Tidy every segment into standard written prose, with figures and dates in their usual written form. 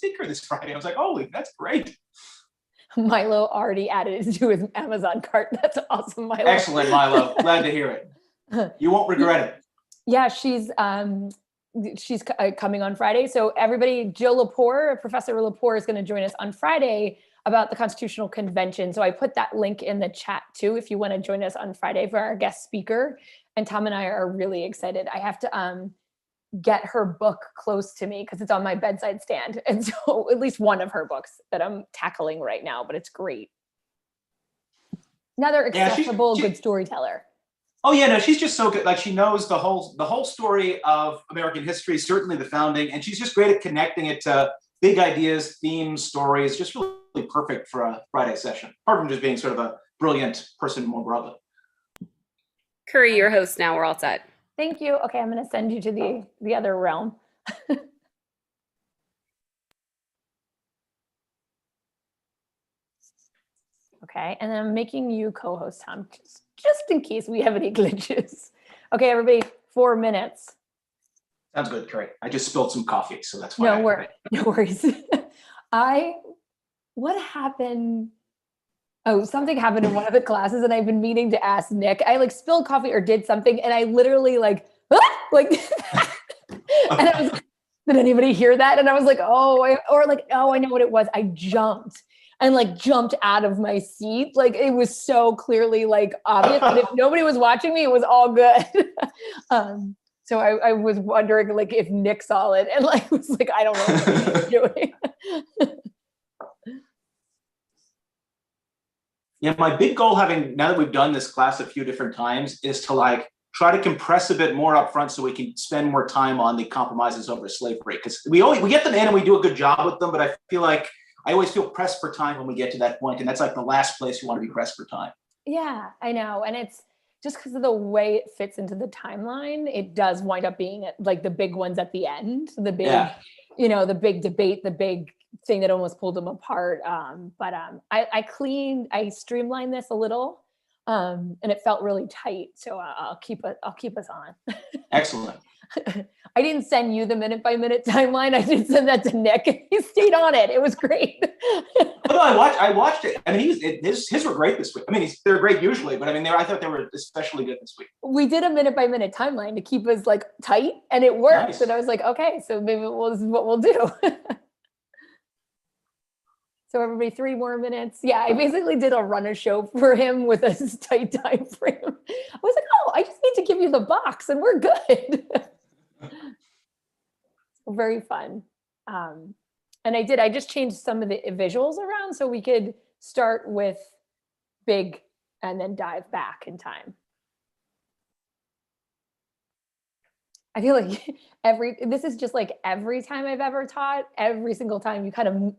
speaker this Friday. I was like, holy, that's great. Milo already added it to his Amazon cart. That's awesome, Milo. Excellent, Milo. Glad to hear it. You won't regret it. Yeah, she's coming on Friday. So everybody, Jill Lepore, Professor Lepore, is going to join us on Friday about the Constitutional Convention. So I put that link in the chat too, if you want to join us on Friday for our guest speaker. And Tom and I are really excited. I have to get her book close to me because it's on my bedside stand. And so at least one of her books that I'm tackling right now, but it's great. Another accessible, good storyteller. Oh yeah, no, she's just so good. Like she knows the whole story of American history, certainly the founding, and she's just great at connecting it to big ideas, themes, stories. Just really perfect for a Friday session. Apart from just being sort of a brilliant person more broadly. Kerry, your host now. We're all set. Thank you. Okay, I'm going to send you to the other realm. Okay, and then I'm making you co-host, Tom, just in case we have any glitches. Okay, everybody, 4 minutes. Sounds good, Kerry. I just spilled some coffee, so that's why. No worries. What happened? Oh, something happened in one of the classes, and I've been meaning to ask Nick. I like spilled coffee or did something, and I literally and I was like, did anybody hear that? And I was like, I know what it was. I jumped out of my seat. Like it was so clearly like obvious, but if nobody was watching me, it was all good. So I was wondering like if Nick saw it and like was like, I don't know what he's doing. Yeah, my big goal now that we've done this class a few different times is to like try to compress a bit more up front so we can spend more time on the compromises over slavery. Because we get them in and we do a good job with them, but I feel like I always feel pressed for time when we get to that point, and that's like the last place you want to be pressed for time. Yeah, I know. And it's just because of the way it fits into the timeline, it does wind up being like the big ones at the end, the big, the big debate, the big thing that almost pulled them apart. I streamlined this a little, and it felt really tight. So I'll keep us on. Excellent. I didn't send you the minute-by-minute timeline. I did send that to Nick, and he stayed on it. It was great. No, I watched it. I mean, his were great this week. I mean, they're great usually, but I mean, I thought they were especially good this week. We did a minute-by-minute timeline to keep us like tight, and it worked. Nice. And I was like, okay, so maybe this is what we'll do. So everybody, 3 more minutes. Yeah, I basically did a run a show for him with a tight time frame. I was like, oh, I just need to give you the box and we're good. Very fun. And I just changed some of the visuals around so we could start with big and then dive back in time. I feel like this is just like every time I've ever taught, every single time you kind of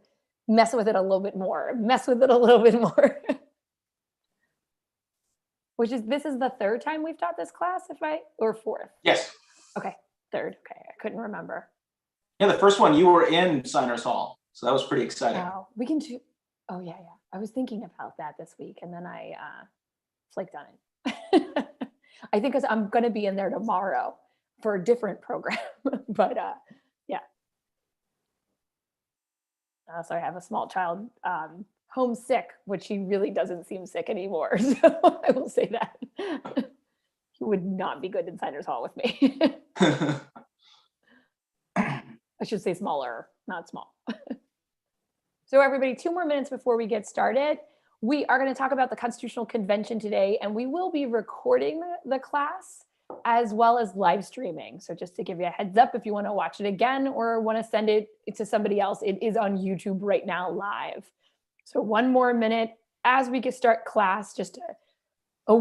mess with it a little bit more. This is the 3rd time we've taught this class, or 4th? Yes. Okay, 3rd. Okay, I couldn't remember. Yeah, the first one you were in Signers Hall, so that was pretty exciting. Oh, we can do. Oh yeah. I was thinking about that this week, and then I flaked on it. I think because I'm going to be in there tomorrow for a different program, but yeah. So I have a small child homesick, which he really doesn't seem sick anymore. So I will say that. He would not be good in Signers Hall with me. I should say smaller, not small. So everybody, 2 more minutes before we get started. We are going to talk about the Constitutional Convention today, and we will be recording the class as well as live streaming. So just to give you a heads up, if you want to watch it again or want to send it to somebody else, it is on YouTube right now live. So 1 more minute as we get start class, just a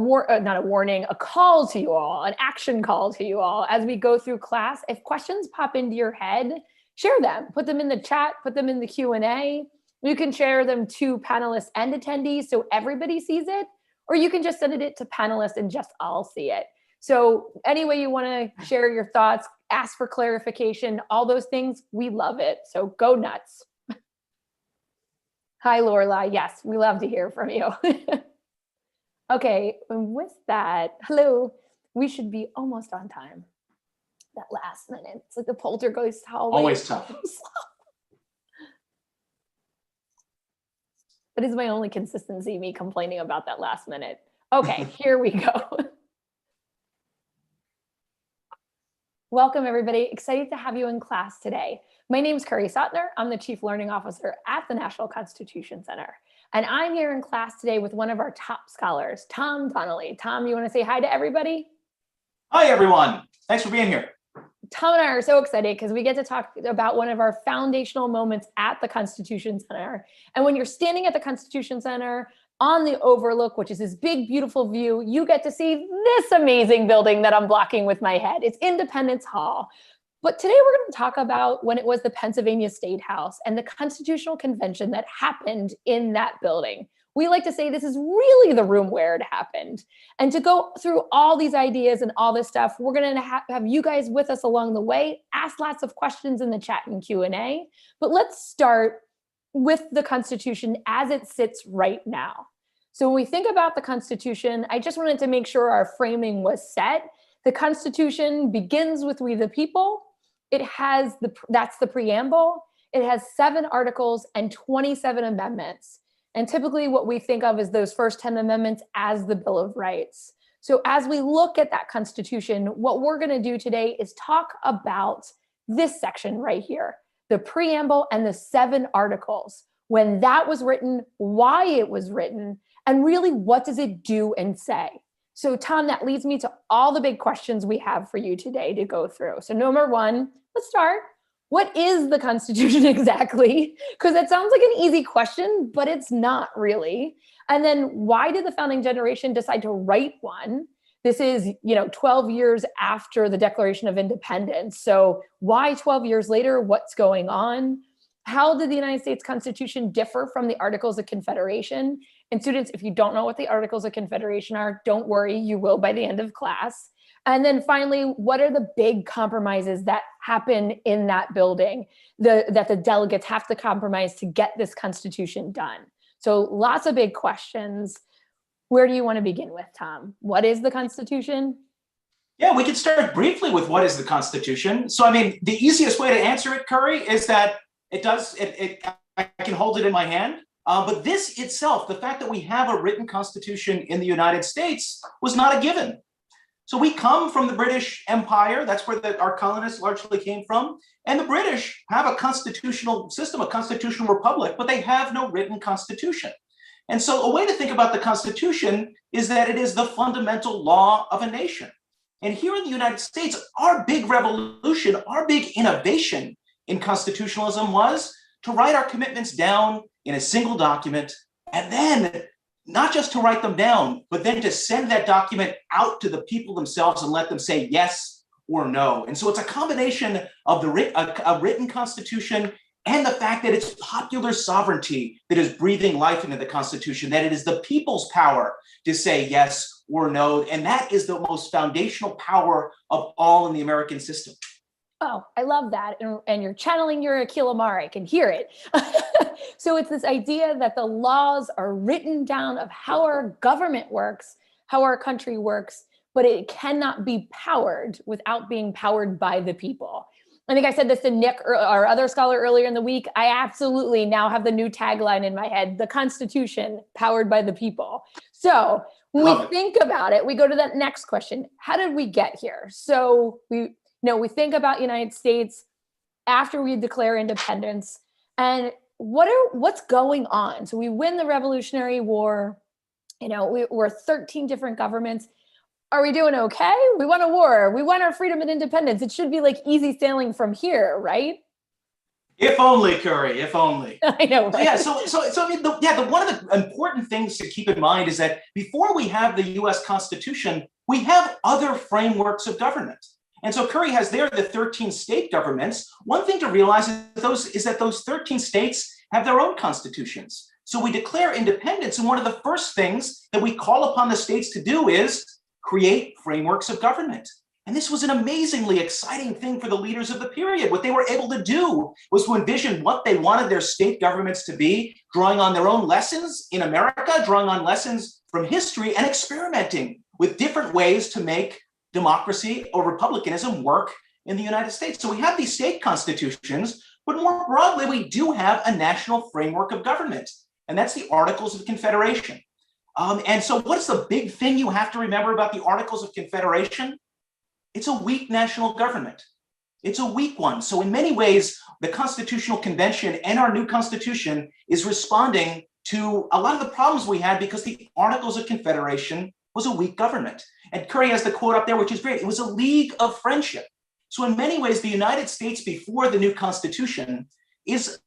call to you all, an action call to you all as we go through class. If questions pop into your head, share them, put them in the chat, put them in the Q&A. You can share them to panelists and attendees so everybody sees it, or you can just send it to panelists and just I'll see it. So any way you want to share your thoughts, ask for clarification, all those things, we love it. So go nuts. Hi, Lorelai. Yes, we love to hear from you. Okay, and with that, hello, we should be almost on time. That last minute, it's like the poltergeist hallway. Always tough. That is my only consistency, me complaining about that last minute. Okay, here we go. Welcome, everybody. Excited to have you in class today. My name is Kerry Sautner. I'm the Chief Learning Officer at the National Constitution Center. And I'm here in class today with one of our top scholars, Tom Donnelly. Tom, you want to say hi to everybody? Hi, everyone. Thanks for being here. Tom and I are so excited because we get to talk about one of our foundational moments at the Constitution Center. And when you're standing at the Constitution Center on the overlook, which is this big, beautiful view, you get to see this amazing building that I'm blocking with my head. It's Independence Hall. But today we're going to talk about when it was the Pennsylvania State House and the Constitutional Convention that happened in that building. We like to say this is really the room where it happened. And to go through all these ideas and all this stuff, we're going to have you guys with us along the way, ask lots of questions in the chat and Q&A. But let's start with the Constitution as it sits right now. So when we think about the Constitution, I just wanted to make sure our framing was set. The Constitution begins with "We the People." It has that's the preamble. It has 7 articles and 27 amendments. And typically what we think of is those first 10 amendments as the Bill of Rights. So as we look at that Constitution, what we're going to do today is talk about this section right here, the preamble and the 7 articles, when that was written, why it was written, and really what does it do and say. So Tom, that leads me to all the big questions we have for you today to go through. So number 1, let's start. What is the Constitution exactly? Because it sounds like an easy question, but it's not really. And then why did the founding generation decide to write one? This is, 12 years after the Declaration of Independence. So why 12 years later? What's going on? How did the United States Constitution differ from the Articles of Confederation? And students, if you don't know what the Articles of Confederation are, don't worry, you will by the end of class. And then finally, what are the big compromises that happen in that building that the delegates have to compromise to get this Constitution done? So lots of big questions. Where do you want to begin with, Tom? What is the Constitution? Yeah, we could start briefly with what is the Constitution. So, the easiest way to answer it, Curry, is that I can hold it in my hand. But this itself, the fact that we have a written Constitution in the United States was not a given. So we come from the British Empire. That's where our colonists largely came from. And the British have a constitutional system, a constitutional republic, but they have no written constitution. And so a way to think about the Constitution is that it is the fundamental law of a nation. And here in the United States, our big revolution, our big innovation in constitutionalism was to write our commitments down in a single document, and then not just to write them down, but then to send that document out to the people themselves and let them say yes or no. And so it's a combination of a written Constitution and the fact that it's popular sovereignty that is breathing life into the Constitution, that it is the people's power to say yes or no. And that is the most foundational power of all in the American system. Oh, I love that. And you're channeling your Akil Amar. I can hear it. So it's this idea that the laws are written down of how our government works, how our country works, but it cannot be powered without being powered by the people. I think I said this to Nick, our other scholar, earlier in the week. I absolutely now have the new tagline in my head, the Constitution powered by the people. So when we think about it, we go to that next question. How did we get here? So we think about United States after we declare independence, and what's going on? So we win the Revolutionary War. We're 13 different governments. Are we doing okay? We won a war. We won our freedom and independence. It should be like easy sailing from here, right? If only, Curry, if only. I know, right? So one of the important things to keep in mind is that before we have the U.S. Constitution, we have other frameworks of government. And so Curry has there the 13 state governments. One thing to realize is that those 13 states have their own constitutions. So we declare independence, and one of the first things that we call upon the states to do is create frameworks of government. And this was an amazingly exciting thing for the leaders of the period. What they were able to do was to envision what they wanted their state governments to be, drawing on their own lessons in America, drawing on lessons from history, and experimenting with different ways to make democracy or republicanism work in the United States. So we have these state constitutions, but more broadly, we do have a national framework of government. and that's the Articles of Confederation. And so what's the big thing you have to remember about the Articles of Confederation? It's a weak national government. It's a weak one. So in many ways, the Constitutional Convention and our new Constitution is responding to a lot of the problems we had because the Articles of Confederation was a weak government. And Kerry has the quote up there, which is great. It was a league of friendship. So in many ways, the United States before the new Constitution is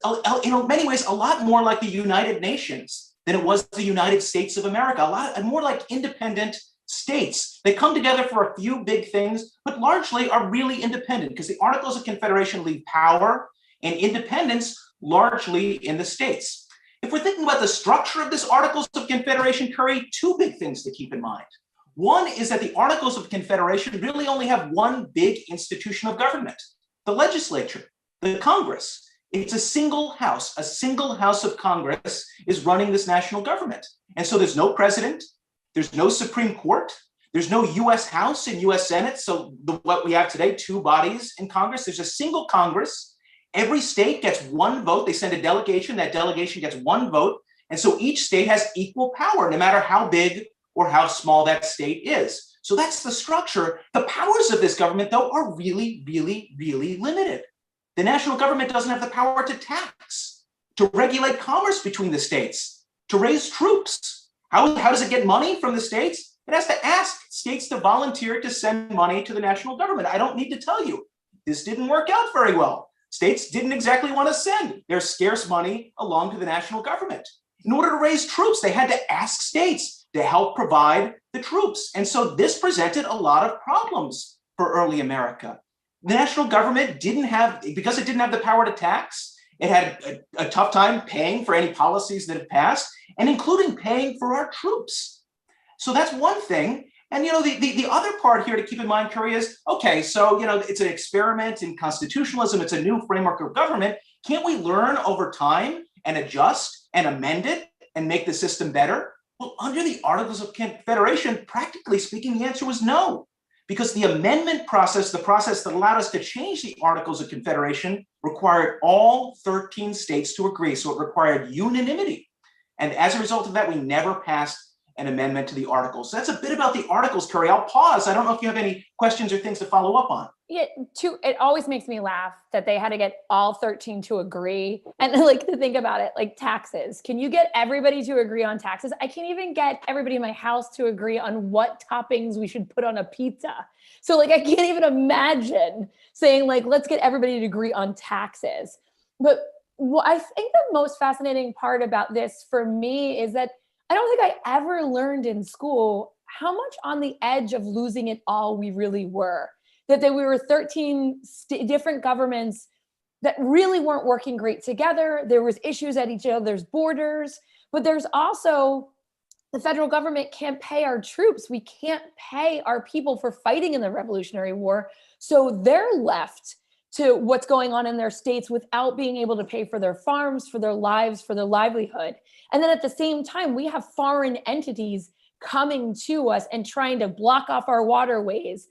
in many ways a lot more like the United Nations than it was the United States of America, a lot more like independent states. They come together for a few big things, but largely are really independent because the Articles of Confederation leave power and independence largely in the states. If we're thinking about the structure of this Articles of Confederation, Kerry, two big things to keep in mind. One is that the Articles of Confederation really only have one big institution of government, the legislature, the Congress. It's a single house of Congress is running this national government. And so there's no president, there's no Supreme Court, there's no US House and US Senate. So what we have today, two bodies in Congress, there's a single Congress. Every state gets one vote. They send a delegation, that delegation gets one vote. And so each state has equal power, no matter how big or how small that state is. So that's the structure. The powers of this government, though, are really, really, really limited. The national government doesn't have the power to tax, to regulate commerce between the states, to raise troops. How does it get money from the states? It has to ask states to volunteer to send money to the national government. I don't need to tell you, this didn't work out very well. States didn't exactly want to send their scarce money along to the national government. In order to raise troops, they had to ask states to help provide the troops. And so this presented a lot of problems for early America. The national government because it didn't have the power to tax, it had a tough time paying for any policies that it passed, and including paying for our troops. So that's one thing. And the other part here to keep in mind, Kerry, is, okay, so it's an experiment in constitutionalism, it's a new framework of government. Can't we learn over time and adjust and amend it and make the system better? Well, under the Articles of Confederation, practically speaking, the answer was no. Because the amendment process, the process that allowed us to change the Articles of Confederation, required all 13 states to agree. So it required unanimity. And as a result of that, we never passed an amendment to the Articles. So that's a bit about the Articles, Kerry. I'll pause. I don't know if you have any questions or things to follow up on. Yeah, it always makes me laugh that they had to get all 13 to agree. And like to think about it, like taxes. Can you get everybody to agree on taxes? I can't even get everybody in my house to agree on what toppings we should put on a pizza. So like, I can't even imagine saying like, let's get everybody to agree on taxes. But what I think the most fascinating part about this for me is that I don't think I ever learned in school how much on the edge of losing it all we really were. That we were 13 different governments that really weren't working great together. There was issues at each other's borders, but there's also the federal government can't pay our troops. We can't pay our people for fighting in the Revolutionary War. So they're left to what's going on in their states without being able to pay for their farms, for their lives, for their livelihood. And then at the same time, we have foreign entities coming to us and trying to block off our waterways,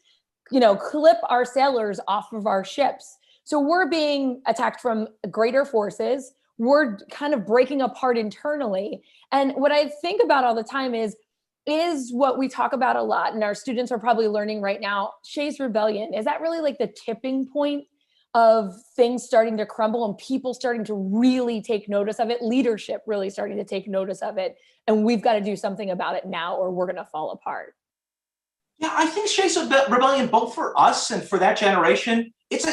clip our sailors off of our ships. So we're being attacked from greater forces. We're kind of breaking apart internally. And what I think about all the time is what we talk about a lot, and our students are probably learning right now, Shay's rebellion. Is that really like the tipping point of things starting to crumble and people starting to really take notice of it, leadership really starting to take notice of it, and we've got to do something about it now or we're going to fall apart? Yeah, I think Shay's rebellion, both for us and for that generation, it's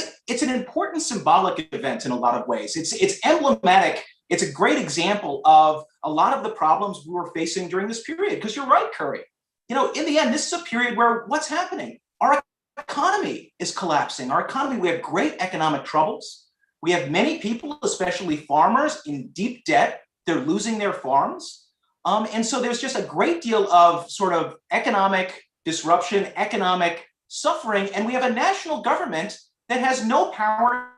an important symbolic event in a lot of ways. It's emblematic. It's a great example of a lot of the problems we were facing during this period. Because you're right, Kerry. In the end, this is a period where what's happening? Our economy is collapsing. We have great economic troubles. We have many people, especially farmers, in deep debt. They're losing their farms. And so there's just a great deal of sort of economic disruption, economic suffering. And we have a national government that has no power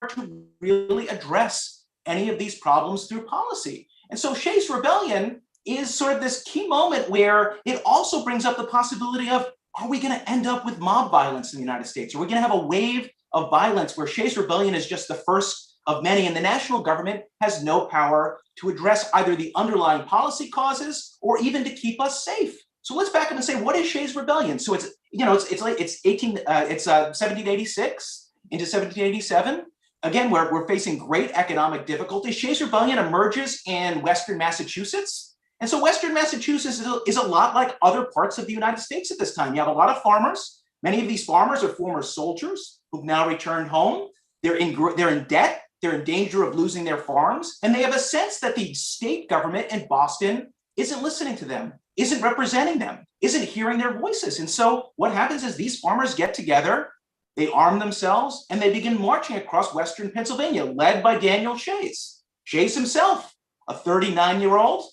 to really address any of these problems through policy. And so Shay's rebellion is sort of this key moment where it also brings up the possibility of, are we going to end up with mob violence in the United States? Are we going to have a wave of violence where Shay's rebellion is just the first of many, and the national government has no power to address either the underlying policy causes or even to keep us safe. So let's back up and say, what is Shays rebellion? So it's 1786 into 1787. Again, we're facing great economic difficulty. Shays rebellion emerges in Western Massachusetts. And so Western Massachusetts is a lot like other parts of the United States at this time. You have a lot of farmers. Many of these farmers are former soldiers who've now returned home. They're in debt. They're in danger of losing their farms. And they have a sense that the state government in Boston isn't listening to them, isn't representing them, isn't hearing their voices. And so what happens is these farmers get together, they arm themselves, and they begin marching across Western Pennsylvania, led by Daniel Shays. Shays himself, a 39-year-old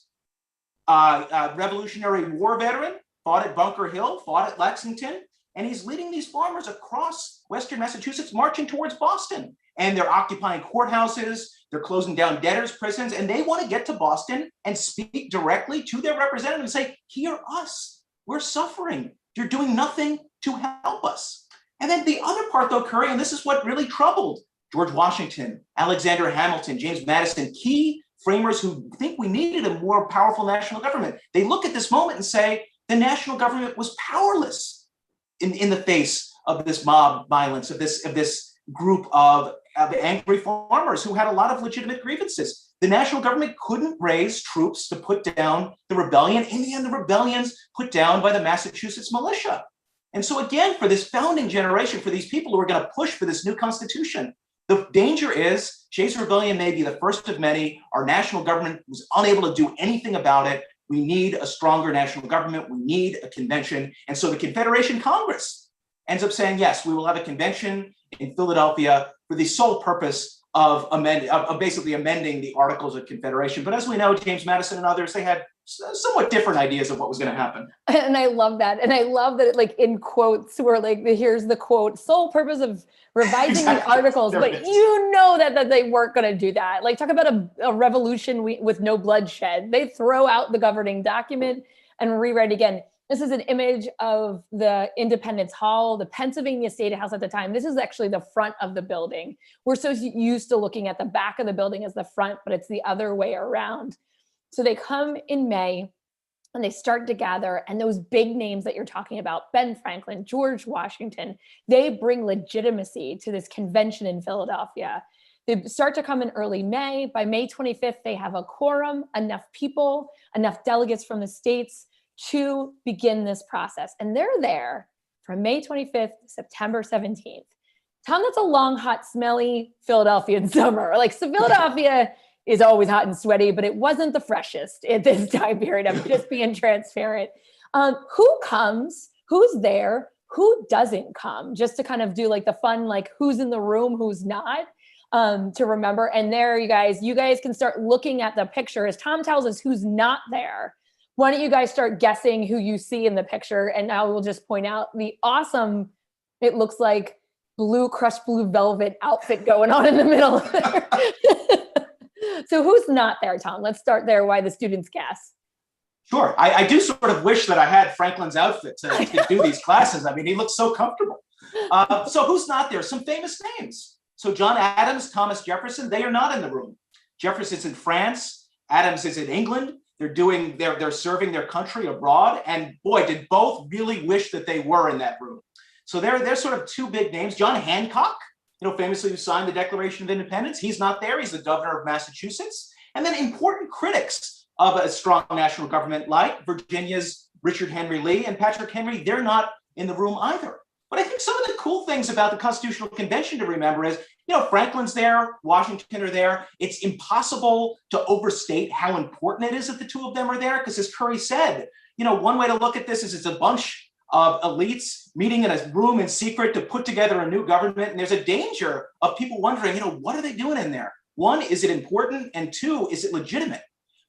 Revolutionary War veteran, fought at Bunker Hill, fought at Lexington, and he's leading these farmers across Western Massachusetts, marching towards Boston. And they're occupying courthouses, they're closing down debtors' prisons, and they want to get to Boston and speak directly to their representatives and say, hear us, we're suffering. You're doing nothing to help us. And then the other part though, Kerry, and this is what really troubled George Washington, Alexander Hamilton, James Madison, key framers who think we needed a more powerful national government. They look at this moment and say, the national government was powerless in the face of this mob violence, of this group of angry farmers who had a lot of legitimate grievances. The national government couldn't raise troops to put down the rebellion. In the end, the rebellion's put down by the Massachusetts militia. And so again, for this founding generation, for these people who are going to push for this new constitution, the danger is Shays Rebellion may be the first of many. Our national government was unable to do anything about it. We need a stronger national government. We need a convention. And so the Confederation Congress ends up saying, yes, we will have a convention in Philadelphia for the sole purpose of basically amending the Articles of Confederation. But as we know, James Madison and others, they had somewhat different ideas of what was going to happen. And I love that. And I love that it, like, in quotes, where like, here's the quote, sole purpose of revising the articles, but you know that they weren't going to do that. Like, talk about a revolution with no bloodshed. They throw out the governing document and rewrite again. This is an image of the Independence Hall, the Pennsylvania State House at the time. This is actually the front of the building. We're so used to looking at the back of the building as the front, but it's the other way around. So they come in May and they start to gather, and those big names that you're talking about, Ben Franklin, George Washington, they bring legitimacy to this convention in Philadelphia. They start to come in early May. By May 25th, they have a quorum, enough people, enough delegates from the states to begin this process. And they're there from May 25th to September 17th. Tom, that's a long, hot, smelly Philadelphian summer. Like, so Philadelphia is always hot and sweaty, but it wasn't the freshest at this time period. I'm just being transparent. Who comes? Who's there? Who doesn't come? Just to kind of do like the fun, like who's in the room, who's not, to remember. And there, you guys can start looking at the picture as Tom tells us who's not there. Why don't you guys start guessing who you see in the picture? And now we'll just point out the awesome, it looks like crushed blue velvet outfit going on in the middle of there. So who's not there, Tom? Let's start there. Why the students guess. Sure. I do sort of wish that I had Franklin's outfit to do these classes. I mean, he looks so comfortable. So who's not there? Some famous names. So John Adams, Thomas Jefferson, they are not in the room. Jefferson's in France. Adams is in England. They're serving their country abroad. And boy, did both really wish that they were in that room. So they're sort of two big names. John Hancock, famously who signed the Declaration of Independence. He's not there. He's the governor of Massachusetts. And then important critics of a strong national government like Virginia's Richard Henry Lee and Patrick Henry, they're not in the room either. But I think some of the cool things about the Constitutional Convention to remember is, Franklin's there, Washington are there. It's impossible to overstate how important it is that the two of them are there, because as Kerry said, one way to look at this is it's a bunch of elites meeting in a room in secret to put together a new government. And there's a danger of people wondering, what are they doing in there? One, is it important? And two, is it legitimate?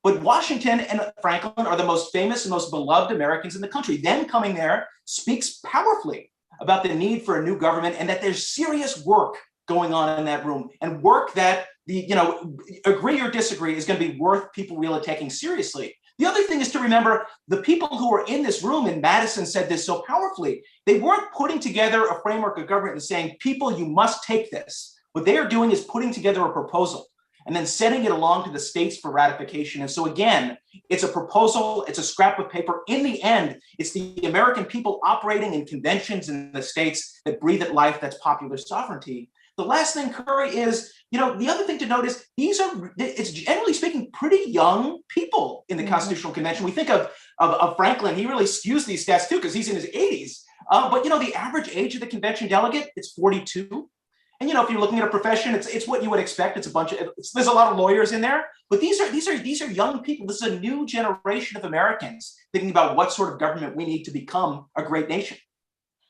But Washington and Franklin are the most famous and most beloved Americans in the country. Them coming there speaks powerfully about the need for a new government and that there's serious work going on in that room, and work that agree or disagree is going to be worth people really taking seriously. The other thing is to remember the people who were in this room, and Madison said this so powerfully, they weren't putting together a framework of government and saying, people, you must take this. What they are doing is putting together a proposal and then sending it along to the states for ratification. And so again, it's a proposal, it's a scrap of paper. In the end, it's the American people operating in conventions in the states that breathe at life that's popular sovereignty. The last thing, Kerry, is, the other thing to note is it's generally speaking pretty young people in the Constitutional Convention. We think of Franklin, he really skews these stats too because he's in his 80s. But the average age of the convention delegate is 42. And if you're looking at a profession, it's what you would expect. It's there's a lot of lawyers in there, but these are young people. This is a new generation of Americans thinking about what sort of government we need to become a great nation.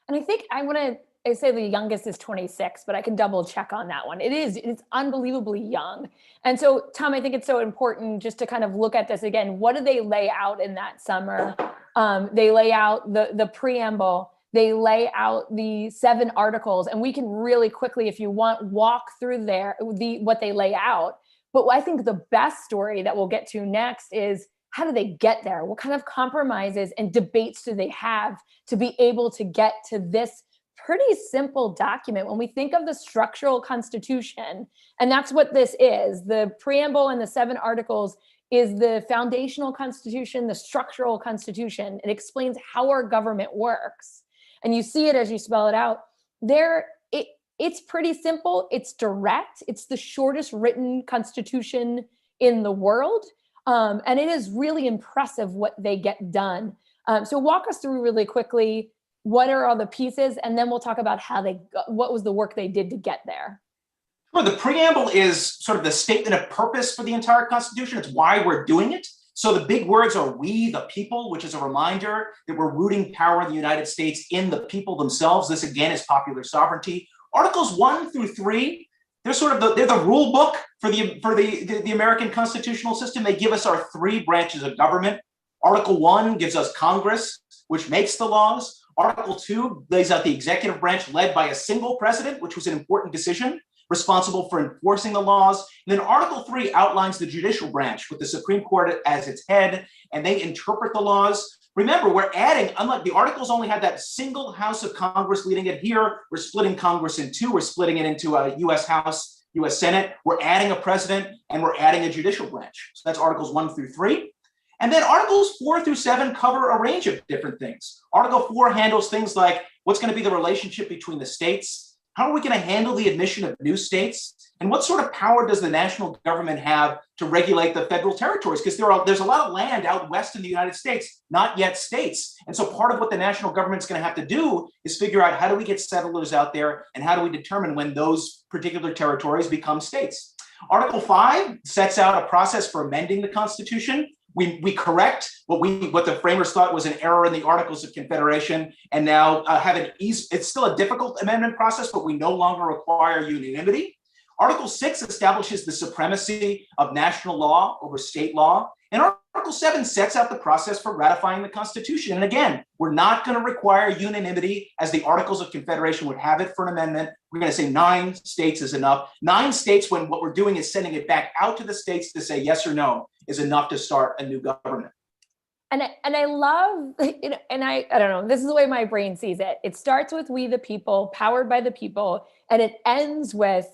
And I think I say the youngest is 26, but I can double check on that one. It's unbelievably young. And so, Tom, I think it's so important just to kind of look at this again. What do they lay out in that summer? They lay out the preamble. They lay out the 7 articles, and we can really quickly, if you want, walk through what they lay out. But I think the best story that we'll get to next is, how do they get there? What kind of compromises and debates do they have to be able to get to this pretty simple document? When we think of the structural constitution, and that's what this is, the preamble and the 7 articles is the foundational constitution, the structural constitution. It explains how our government works. And you see it as you spell it out there. It's pretty simple. It's direct. It's the shortest written constitution in the world. And it is really impressive what they get done. So walk us through really quickly, what are all the pieces? And then we'll talk about what was the work they did to get there. Well, the preamble is sort of the statement of purpose for the entire Constitution. It's why we're doing it. So the big words are "we, the people," which is a reminder that we're rooting power in the United States in the people themselves. This again is popular sovereignty. Articles 1 through 3, they're they're the rule book for the American constitutional system. They give us our 3 branches of government. Article 1 gives us Congress, which makes the laws. Article 2 lays out the executive branch led by a single president, which was an important decision, responsible for enforcing the laws. And then Article 3 outlines the judicial branch with the Supreme Court as its head, and they interpret the laws. Remember, we're adding, unlike the Articles only had that single House of Congress leading it. Here, we're splitting Congress in 2. We're splitting it into a U.S. House, U.S. Senate. We're adding a president, and we're adding a judicial branch. So that's Articles 1 through 3. And then Articles 4 through 7 cover a range of different things. Article 4 handles things like what's going to be the relationship between the states. How are we going to handle the admission of new states? And what sort of power does the national government have to regulate the federal territories? Because there's a lot of land out west in the United States, not yet states. And so part of what the national government's going to have to do is figure out, how do we get settlers out there, and how do we determine when those particular territories become states? Article 5 sets out a process for amending the Constitution. We correct what the framers thought was an error in the Articles of Confederation, and now have it's still a difficult amendment process, but we no longer require unanimity. Article 6 establishes the supremacy of national law over state law. And Article 7 sets out the process for ratifying the Constitution. And again, we're not going to require unanimity as the Articles of Confederation would have it for an amendment. We're going to say 9 states is enough. 9 states, when what we're doing is sending it back out to the states to say yes or no, is enough to start a new government. And I love, and I don't know, this is the way my brain sees it. It starts with "we the people," powered by the people, and it ends with,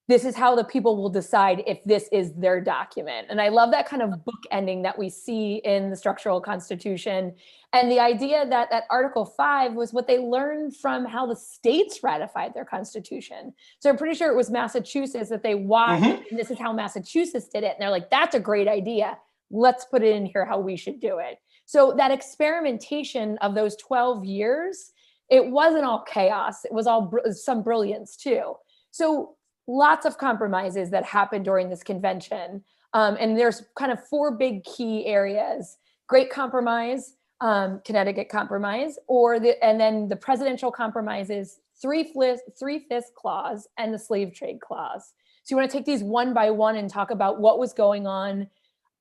this is how the people will decide if this is their document. And I love that kind of book ending that we see in the structural constitution. And the idea that Article 5 was what they learned from how the states ratified their constitution. So I'm pretty sure it was Massachusetts that they watched, and this is how Massachusetts did it. And they're like, that's a great idea. Let's put it in here how we should do it. So that experimentation of those 12 years, it wasn't all chaos. It was all some brilliance too. So lots of compromises that happened during this convention. And there's kind of 4 big key areas: Great Compromise, Connecticut Compromise, and then the presidential compromises, Thriftless Clause, and the Slave Trade Clause. So you want to take these one by one and talk about what was going on.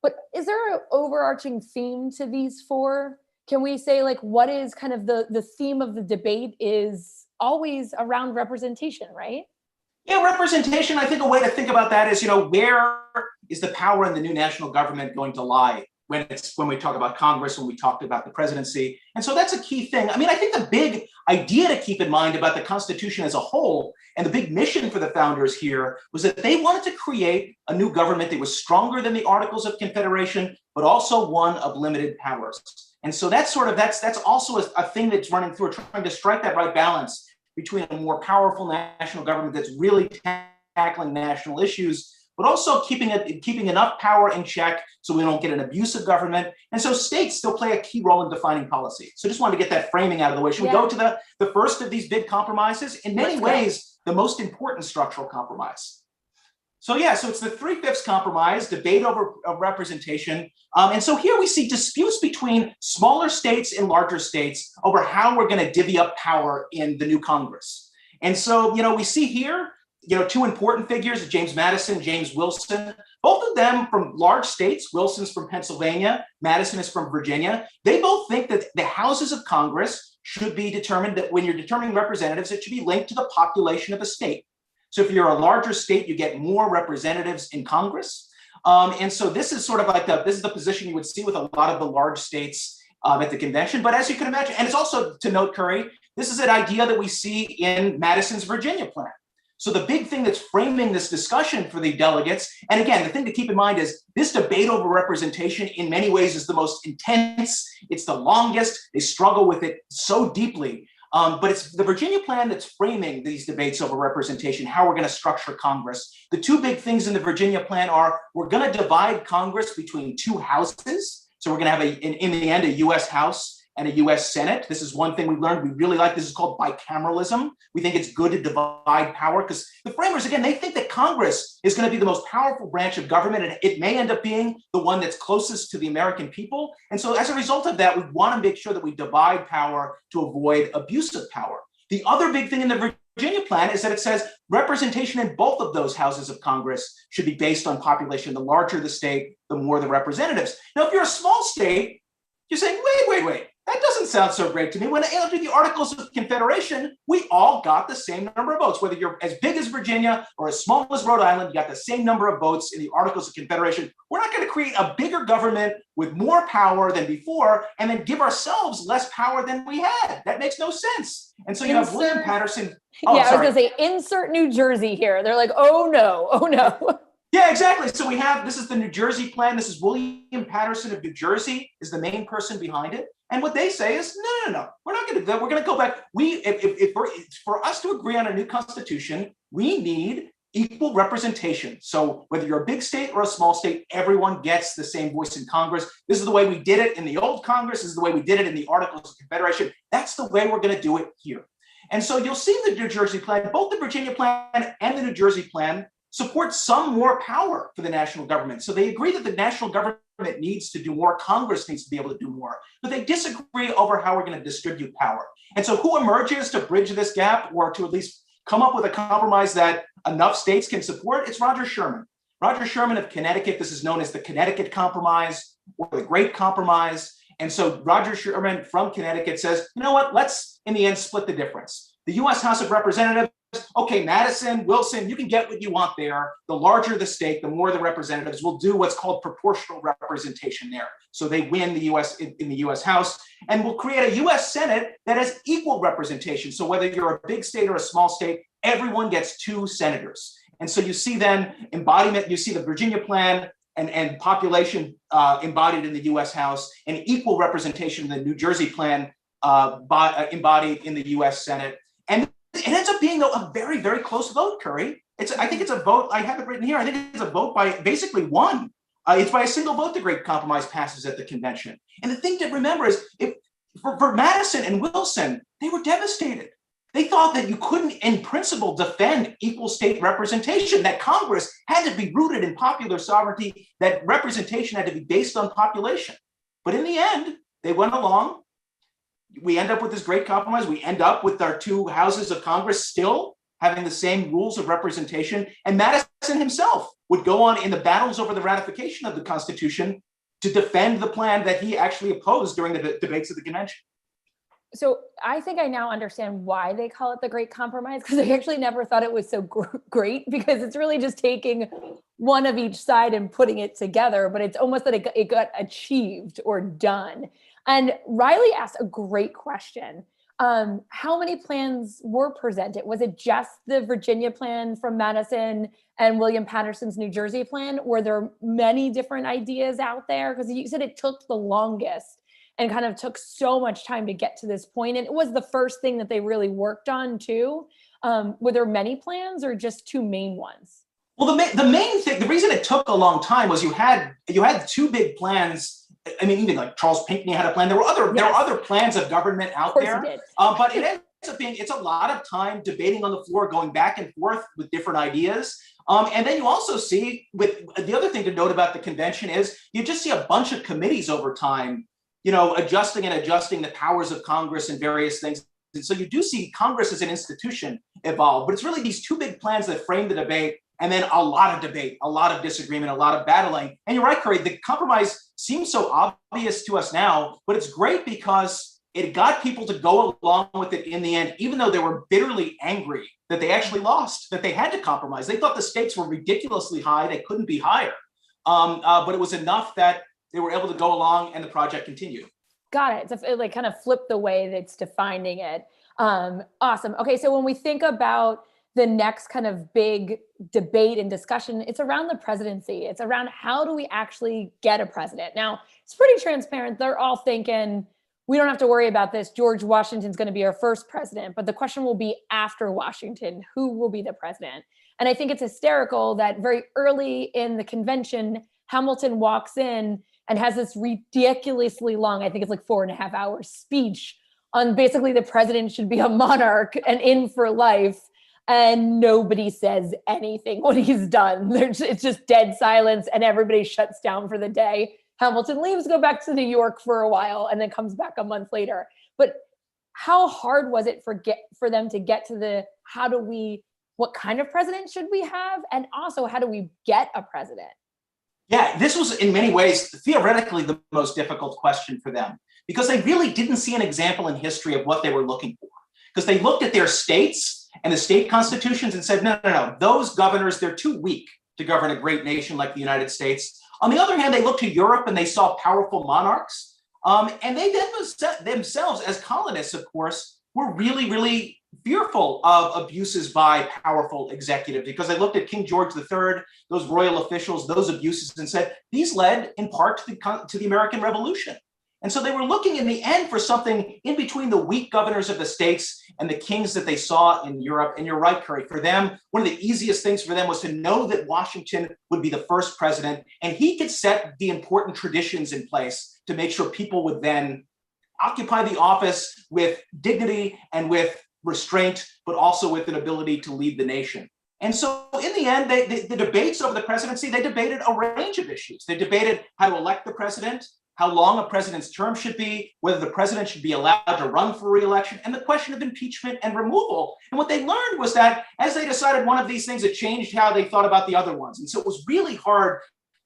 But is there an overarching theme to these 4? Can we say, like, what is kind of the theme of the debate is always around representation, right? Yeah, representation, I think a way to think about that is, where is the power in the new national government going to lie when we talk about Congress, when we talked about the presidency. And so that's a key thing. I mean, I think the big idea to keep in mind about the Constitution as a whole and the big mission for the founders here was that they wanted to create a new government that was stronger than the Articles of Confederation, but also one of limited powers. And so that's also a thing that's running through, trying to strike that right balance between a more powerful national government that's really tackling national issues, but also keeping enough power in check so we don't get an abusive government. And so states still play a key role in defining policy. So just wanted to get that framing out of the way. Should we go to the first of these big compromises? In many ways, the most important structural compromise. So it's the 3/5 compromise, debate over representation. And so here we see disputes between smaller states and larger states over how we're going to divvy up power in the new Congress. And so, we see here, two important figures, James Madison, James Wilson, both of them from large states. Wilson's from Pennsylvania, Madison is from Virginia. They both think that the houses of Congress should be determined, that when you're determining representatives, it should be linked to the population of a state. So if you're a larger state, you get more representatives in Congress. And so this is sort of like this is the position you would see with a lot of the large states at the convention. But as you can imagine, and it's also to note, Kerry, this is an idea that we see in Madison's Virginia plan. So the big thing that's framing this discussion for the delegates, and again, the thing to keep in mind is this debate over representation in many ways is the most intense. It's the longest. They struggle with it so deeply. But it's the Virginia plan that's framing these debates over representation, how we're going to structure Congress. The two big things in the Virginia plan are we're going to divide Congress between two houses. So we're going to have, in the end, a U.S. House and a U.S. Senate. This is one thing we learned we really like. This is called bicameralism. We think it's good to divide power because the framers, again, they think that Congress is going to be the most powerful branch of government, and it may end up being the one that's closest to the American people. And so as a result of that, we want to make sure that we divide power to avoid abuse of power. The other big thing in the Virginia plan is that it says representation in both of those houses of Congress should be based on population. The larger the state, the more the representatives. Now, if you're a small state, you're saying, wait. That doesn't sound so great to me. When under the Articles of Confederation, we all got the same number of votes. Whether you're as big as Virginia or as small as Rhode Island, you got the same number of votes in the Articles of Confederation. We're not going to create a bigger government with more power than before and then give ourselves less power than we had. That makes no sense. And so you have William Patterson. I was going to say, insert New Jersey here. They're like, oh no. Yeah, exactly. So this is the New Jersey plan. This is William Patterson of New Jersey is the main person behind it. And what they say is, no. We're not going to do that. We're going to go back. For us to agree on a new constitution, we need equal representation. So whether you're a big state or a small state, everyone gets the same voice in Congress. This is the way we did it in the old Congress. This is the way we did it in the Articles of Confederation. That's the way we're going to do it here. And so you'll see the New Jersey plan, both the Virginia plan and the New Jersey plan support some more power for the national government. So they agree that the national government needs to do more, Congress needs to be able to do more, but they disagree over how we're going to distribute power. And so who emerges to bridge this gap or to at least come up with a compromise that enough states can support? It's Roger Sherman. Roger Sherman of Connecticut. This is known as the Connecticut Compromise or the Great Compromise. And so Roger Sherman from Connecticut says, you know what, let's in the end split the difference. The U.S. House of Representatives, okay, Madison, Wilson, you can get what you want there. The larger the state, the more the representatives will do what's called proportional representation there. So they win the U.S. in the U.S. House, and we'll create a U.S. Senate that has equal representation. So whether you're a big state or a small state, everyone gets 2 senators. And so you see then embodiment, you see the Virginia plan and population embodied in the U.S. House, and equal representation in the New Jersey plan embodied in the U.S. Senate. And it ends up being a very, very close vote, Kerry. I think it's a vote, I have it written here, I think it's a vote by basically one. It's by a single vote the Great Compromise passes at the convention. And the thing to remember is, for Madison and Wilson, they were devastated. They thought that you couldn't, in principle, defend equal state representation, that Congress had to be rooted in popular sovereignty, that representation had to be based on population. But in the end, they went along. We end up with this great compromise. We end up with our 2 houses of Congress still having the same rules of representation. And Madison himself would go on in the battles over the ratification of the Constitution to defend the plan that he actually opposed during the debates of the convention. So I think I now understand why they call it the Great Compromise, because I actually never thought it was so great, because it's really just taking one of each side and putting it together, but it's almost that it got achieved or done. And Riley asked a great question. How many plans were presented? Was it just the Virginia plan from Madison and William Patterson's New Jersey plan? Were there many different ideas out there? Because you said it took the longest and kind of took so much time to get to this point. And it was the first thing that they really worked on too. Were there many plans or just two main ones? Well, the main thing, the reason it took a long time was you had two big plans. I mean, even like Charles Pinckney had a plan. There were other plans of government out there. But it ends up being, it's a lot of time debating on the floor, going back and forth with different ideas. And then you also see, with the other thing to note about the convention is you just see a bunch of committees over time, adjusting the powers of Congress and various things. And so you do see Congress as an institution evolve, but it's really these two big plans that frame the debate, and then a lot of debate, a lot of disagreement, a lot of battling. And you're right, Kerry, the compromise seems so obvious to us now, but it's great because it got people to go along with it in the end, even though they were bitterly angry that they actually lost, that they had to compromise. They thought the stakes were ridiculously high, they couldn't be higher. But it was enough that they were able to go along and the project continued. Got it. It like kind of flipped the way that's defining it. Awesome. Okay, so when we think about the next kind of big debate and discussion, it's around the presidency. It's around how do we actually get a president? Now, it's pretty transparent. They're all thinking, we don't have to worry about this. George Washington's going to be our first president. But the question will be after Washington, who will be the president? And I think it's hysterical that very early in the convention, Hamilton walks in and has this ridiculously long, I think it's like 4.5 hours speech on basically the president should be a monarch and in for life. And nobody says anything when he's done. It's just dead silence and everybody shuts down for the day. Hamilton leaves, go back to New York for a while, and then comes back a month later. But how hard was it for them to get to what kind of president should we have? And also, how do we get a president? Yeah, this was in many ways, theoretically, the most difficult question for them, because they really didn't see an example in history of what they were looking for. Because they looked at their states and the state constitutions and said, no, those governors, they're too weak to govern a great nation like the United States. On the other hand, they looked to Europe and they saw powerful monarchs. And they themselves, as colonists, of course, were really, really fearful of abuses by powerful executives, because they looked at King George III, those royal officials, those abuses, and said, these led in part to the American Revolution. And so they were looking in the end for something in between the weak governors of the states and the kings that they saw in Europe. And you're right, Kerry, for them, one of the easiest things for them was to know that Washington would be the first president, and he could set the important traditions in place to make sure people would then occupy the office with dignity and with restraint, but also with an ability to lead the nation. And so in the end, the debates over the presidency, they debated a range of issues. They debated how to elect the president, how long a president's term should be, whether the president should be allowed to run for re-election, and the question of impeachment and removal. And what they learned was that as they decided one of these things, it changed how they thought about the other ones. And so it was really hard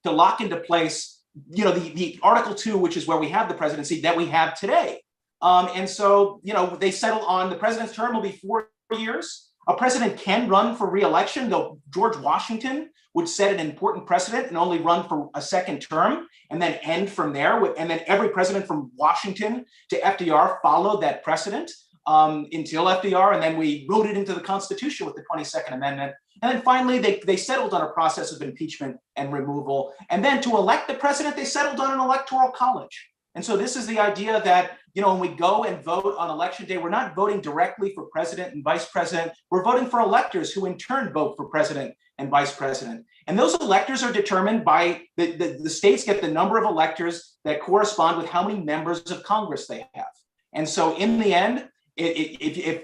to lock into place, the Article 2, which is where we have the presidency that we have today. And so, they settled on the president's term will be 4 years. A president can run for re-election, though George Washington would set an important precedent and only run for a second term and then end from there. And then every president from Washington to FDR followed that precedent until FDR. And then we wrote it into the Constitution with the 22nd Amendment. And then finally, they settled on a process of impeachment and removal. And then to elect the president, they settled on an electoral college. And so this is the idea that, when we go and vote on election day, we're not voting directly for president and vice president. We're voting for electors who in turn vote for president and vice president. And those electors are determined by the states get the number of electors that correspond with how many members of Congress they have. And so in the end, the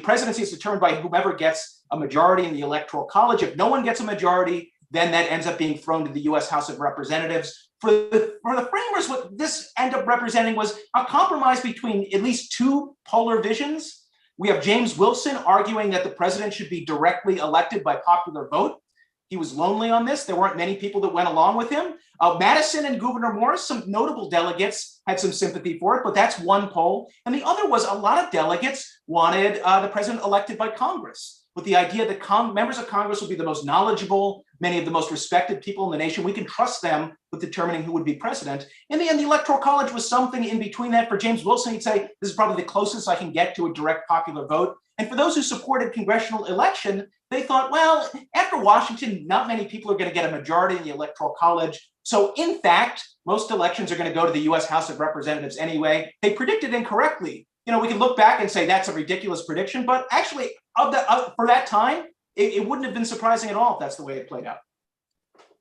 presidency is determined by whomever gets a majority in the Electoral College. If no one gets a majority, then that ends up being thrown to the U.S. House of Representatives. For the framers, what this ended up representing was a compromise between at least two polar visions. We have James Wilson arguing that the president should be directly elected by popular vote. He was lonely on this. There weren't many people that went along with him. Madison and Gouverneur Morris, some notable delegates had some sympathy for it, but that's one poll. And the other was a lot of delegates wanted the president elected by Congress, with the idea that members of Congress will be the most knowledgeable, many of the most respected people in the nation. We can trust them with determining who would be president. In the end, the Electoral College was something in between that. For James Wilson, he'd say, this is probably the closest I can get to a direct popular vote. And for those who supported congressional election, they thought, well, after Washington, not many people are going to get a majority in the Electoral College. So in fact, most elections are going to go to the US House of Representatives anyway. They predicted incorrectly. You know, we can look back and say that's a ridiculous prediction, but actually for that time, it wouldn't have been surprising at all if that's the way it played out.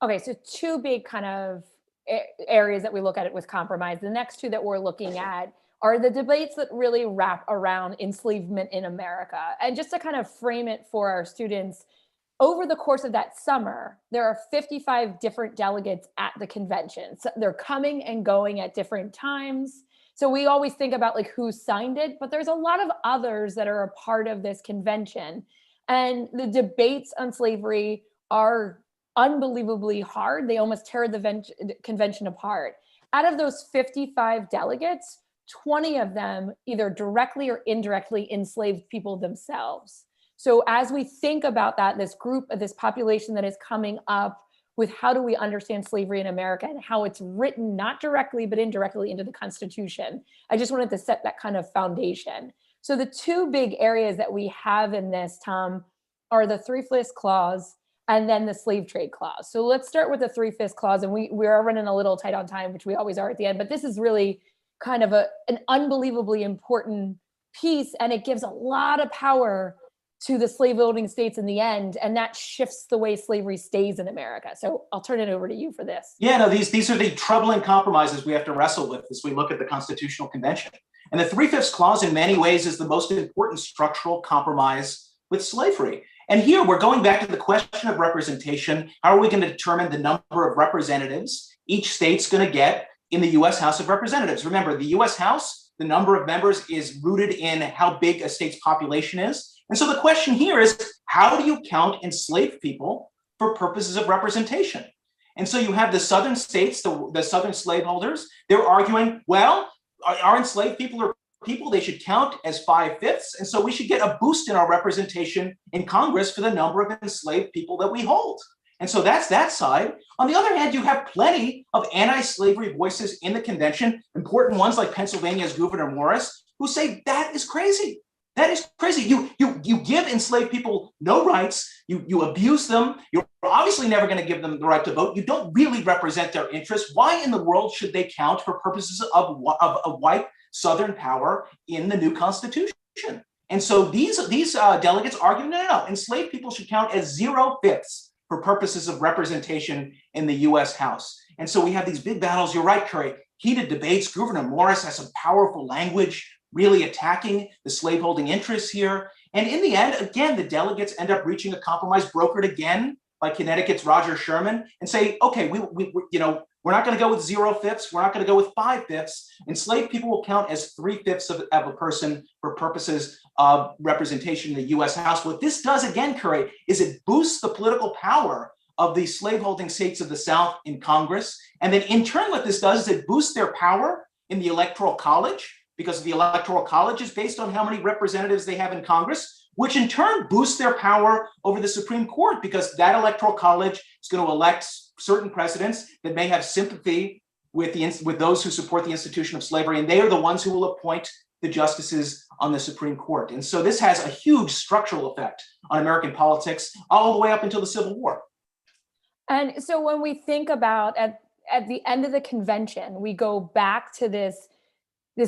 Okay, so two big kind of areas that we look at it with compromise. The next two that we're looking at are the debates that really wrap around enslavement in America. And just to kind of frame it for our students, over the course of that summer, there are 55 different delegates at the convention. So they're coming and going at different times. So we always think about like who signed it, but there's a lot of others that are a part of this convention. And the debates on slavery are unbelievably hard. They almost tear the convention apart. Out of those 55 delegates, 20 of them either directly or indirectly enslaved people themselves. So as we think about that, this group, this population that is coming up with how do we understand slavery in America and how it's written, not directly, but indirectly into the Constitution, I just wanted to set that kind of foundation. So the two big areas that we have in this, Tom, are the Thriftless Clause and then the Slave Trade Clause. So let's start with the Thriftless Clause, and we are running a little tight on time, which we always are at the end, but this is really kind of an unbelievably important piece, and it gives a lot of power to the slave-holding states in the end, and that shifts the way slavery stays in America. So I'll turn it over to you for this. Yeah, no, these are the troubling compromises we have to wrestle with as we look at the Constitutional Convention. And the Three-Fifths Clause in many ways is the most important structural compromise with slavery. And here we're going back to the question of representation. How are we going to determine the number of representatives each state's going to get in the US House of Representatives? Remember, the US House, the number of members is rooted in how big a state's population is. And so the question here is, how do you count enslaved people for purposes of representation? And so you have the southern states, the southern slaveholders, they're arguing, well, our enslaved people are people, they should count as 5/5. And so we should get a boost in our representation in Congress for the number of enslaved people that we hold. And so that's that side. On the other hand, you have plenty of anti-slavery voices in the convention, important ones like Pennsylvania's Gouverneur Morris, who say that is crazy. That is crazy. You give enslaved people no rights. You abuse them. You're obviously never going to give them the right to vote. You don't really represent their interests. Why in the world should they count for purposes of a white Southern power in the new Constitution? And so these delegates argue, no. Enslaved people should count as 0/5 for purposes of representation in the U.S. House. And so we have these big battles. You're right, Kerry. Heated debates. Gouverneur Morris has some powerful language, really attacking the slaveholding interests here. And in the end, again, the delegates end up reaching a compromise brokered again by Connecticut's Roger Sherman and say, okay, we're not going to go with 0/5. We're not going to go with 5/5. Enslaved people will count as 3/5 of a person for purposes of representation in the U.S. House. What this does, again, Kerry, is it boosts the political power of the slaveholding states of the South in Congress. And then in turn, what this does is it boosts their power in the Electoral College, because the Electoral College is based on how many representatives they have in Congress, which in turn boosts their power over the Supreme Court, because that Electoral College is going to elect certain presidents that may have sympathy with those who support the institution of slavery, and they are the ones who will appoint the justices on the Supreme Court. And so this has a huge structural effect on American politics all the way up until the Civil War. And so when we think about at the end of the convention, we go back to this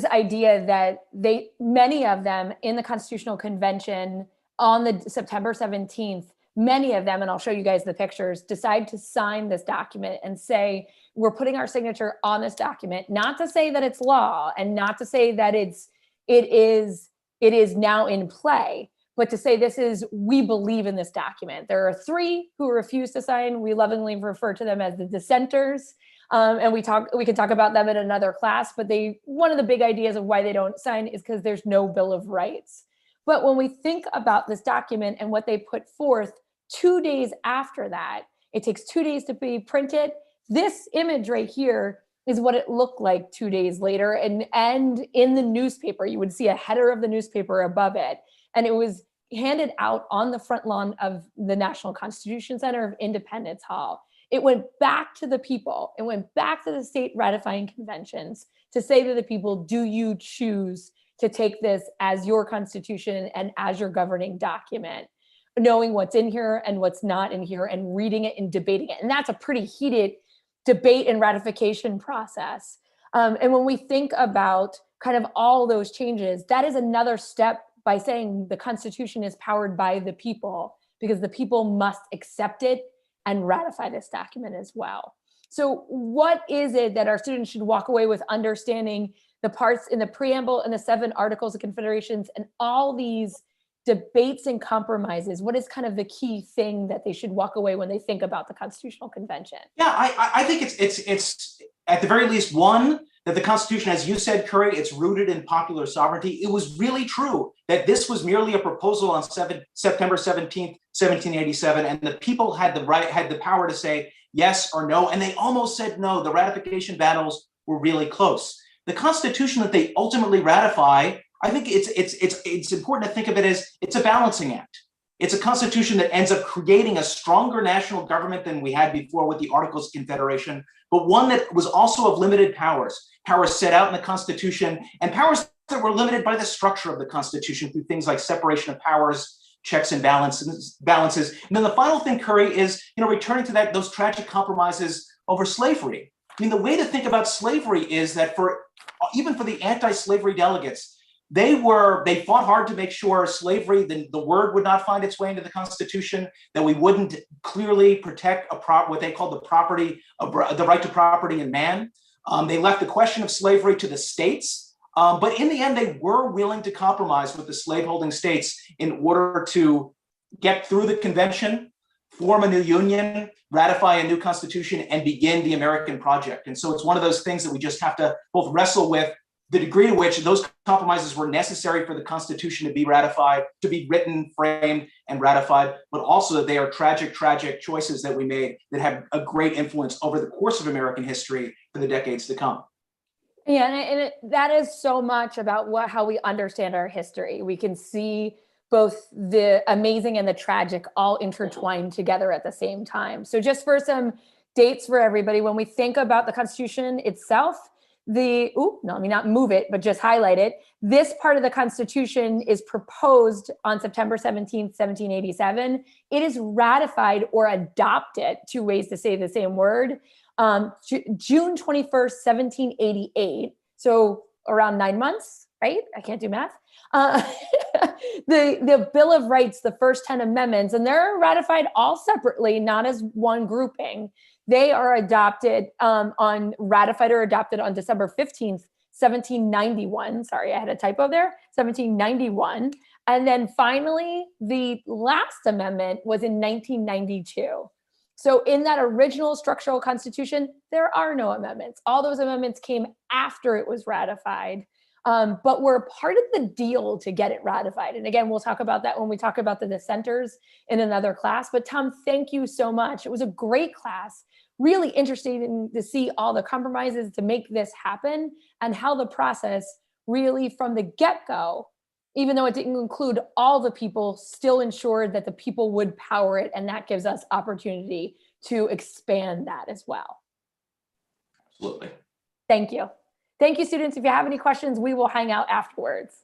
idea that many of them in the Constitutional Convention on the September 17th, many of them, and I'll show you guys the pictures, decide to sign this document and say, we're putting our signature on this document, not to say that it's law and not to say that it is now in play, but to say we believe in this document. There are 3 who refuse to sign. We lovingly refer to them as the dissenters. And we can talk about them in another class, but one of the big ideas of why they don't sign is because there's no Bill of Rights. But when we think about this document and what they put forth, 2 days after that, it takes 2 days to be printed. This image right here is what it looked like 2 days later. And in the newspaper, you would see a header of the newspaper above it. And it was handed out on the front lawn of the National Constitution Center of Independence Hall. It went back to the people. It went back to the state ratifying conventions to say to the people, do you choose to take this as your constitution and as your governing document, knowing what's in here and what's not in here and reading it and debating it. And that's a pretty heated debate and ratification process. And when we think about kind of all those changes, that is another step by saying the Constitution is powered by the people, because the people must accept it and ratify this document as well. So what is it that our students should walk away with understanding the parts in the preamble and the 7 Articles of Confederation and all these debates and compromises? What is kind of the key thing that they should walk away when they think about the Constitutional Convention? Yeah, I think it's at the very least, one, that the Constitution, as you said, Kerry, it's rooted in popular sovereignty. It was really true that this was merely a proposal on September 17th, 1787, and the people had the power to say yes or no, and they almost said no. The ratification battles were really close. The Constitution that they ultimately ratify, I think it's important to think of it as it's a balancing act. It's a constitution that ends up creating a stronger national government than we had before with the Articles of Confederation, but one that was also of limited powers set out in the Constitution, and powers that were limited by the structure of the Constitution through things like separation of powers, checks and balances. And then the final thing, Kerry, is returning to those tragic compromises over slavery. I mean, the way to think about slavery is that even for the anti-slavery delegates, they fought hard to make sure slavery, the word would not find its way into the Constitution, that we wouldn't clearly protect what they called the right to property in man. They left the question of slavery to the states, but in the end, they were willing to compromise with the slaveholding states in order to get through the convention, form a new union, ratify a new constitution, and begin the American project. And so it's one of those things that we just have to both wrestle with the degree to which those compromises were necessary for the Constitution to be ratified, to be written, framed, and ratified, but also that they are tragic, tragic choices that we made that have a great influence over the course of American history for the decades to come. Yeah, and that is so much about how we understand our history. We can see both the amazing and the tragic all intertwined together at the same time. So just for some dates for everybody, when we think about the Constitution itself, let me not move it, but just highlight it. This part of the Constitution is proposed on September 17th, 1787. It is ratified or adopted, 2 ways to say the same word, June 21st, 1788. So around 9 months, right? I can't do math. The Bill of Rights, the first 10 amendments, and they're ratified all separately, not as one grouping. They are ratified or adopted on December 15th, 1791. Sorry, I had a typo there, 1791. And then finally, the last amendment was in 1992. So in that original structural constitution, there are no amendments. All those amendments came after it was ratified, but were part of the deal to get it ratified. And again, we'll talk about that when we talk about the dissenters in another class. But Tom, thank you so much. It was a great class. Really interesting to see all the compromises to make this happen and how the process really from the get-go, even though it didn't include all the people, still ensured that the people would power it. And that gives us opportunity to expand that as well. Absolutely. Thank you. Thank you, students. If you have any questions, we will hang out afterwards.